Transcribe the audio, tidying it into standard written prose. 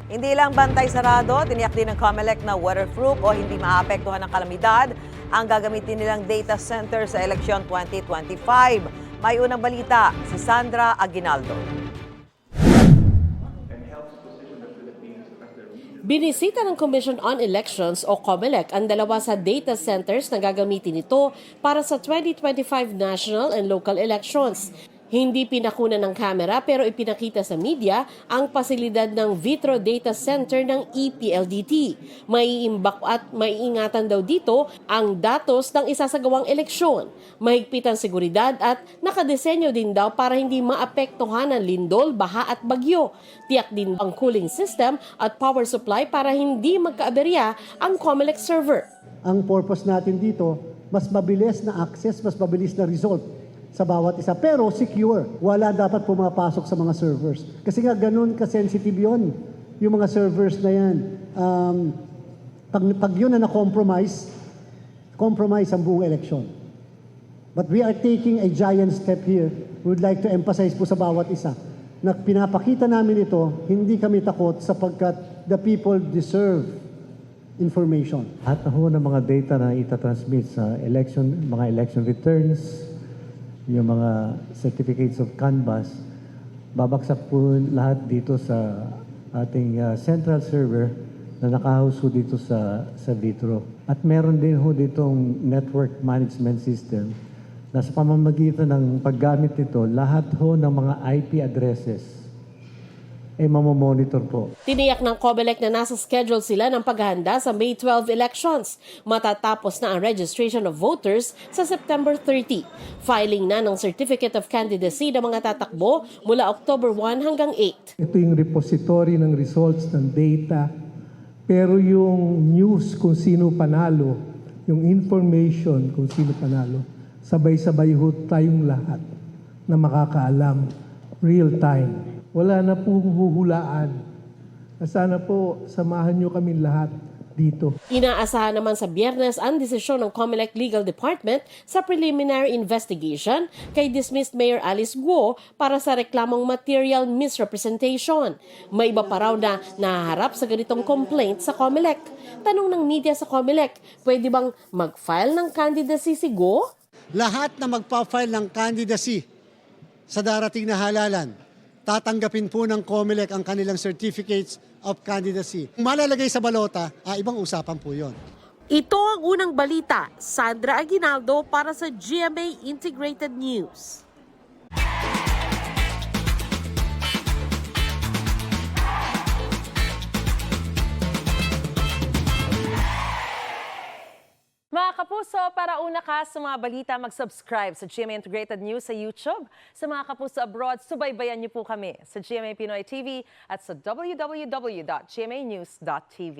Hindi lang bantay sarado, tiniyak din ng COMELEC na waterproof o hindi maapektuhan ng kalamidad ang gagamitin nilang data center sa eleksyon 2025. May unang balita, si Sandra Aguinaldo. Binisita ng Commission on Elections o COMELEC ang dalawa sa data centers na gagamitin nito para sa 2025 national and local elections. Hindi pinakunan ng kamera pero ipinakita sa media ang pasilidad ng Vitro Data Center ng EPLDT. Maiimbak at maiingatan daw dito ang datos ng isasagawang eleksyon. Mahigpit ang seguridad at nakadesenyo din daw para hindi maapektuhan ng lindol, baha at bagyo. Tiyak din ang cooling system at power supply para hindi magkaaberya ang COMELEC server. Ang purpose natin dito, mas mabilis na access, mas mabilis na result sa bawat isa. Pero secure. Wala dapat pumapasok sa mga servers. Kasi nga ganun ka-sensitive yun. Yung mga servers na yan. Pag yun na na-compromise ang buong eleksyon. But we are taking a giant step here. We would like to emphasize po sa bawat isa na pinapakita namin ito, hindi kami takot sapagkat the people deserve information. At ho ng mga data na itatransmit sa election, mga election returns, yung mga certificates of canvass, babaksak po lahat dito sa ating central server na nakahouse ho dito sa Vitro. At meron din ho ditong network management system na sa pamamagitan ng paggamit nito, lahat ho ng mga IP addresses ay mamomonitor po. Tiniyak ng COMELEC na nasa schedule sila ng paghahanda sa May 12 elections. Matatapos na ang registration of voters sa September 30. Filing na ng Certificate of Candidacy ng mga tatakbo mula October 1 hanggang 8. Ito yung repository ng results ng data, pero yung news kung sino panalo, yung information kung sino panalo, sabay-sabay ho tayong lahat na makakaalam real time. Wala na pong huhulaan. Sana po samahan nyo kami lahat dito. Inaasahan naman sa Biyernes ang desisyon ng COMELEC Legal Department sa preliminary investigation kay dismissed Mayor Alice Guo para sa reklamong material misrepresentation. May iba pa raw na nahaharap sa ganitong complaint sa COMELEC. Tanong ng media sa COMELEC, pwede bang mag-file ng candidacy si Guo? Lahat na magpa-file ng candidacy sa darating na halalan, tatanggapin po ng COMELEC ang kanilang certificates of candidacy. Kung malalagay sa balota, ibang usapan po yon. Ito ang unang balita. Sandra Aguinaldo para sa GMA Integrated News. Mga kapuso, para una ka sa mga balita, mag-subscribe sa GMA Integrated News sa YouTube. Sa mga kapuso abroad, subaybayan niyo po kami sa GMA Pinoy TV at sa www.gmanews.tv.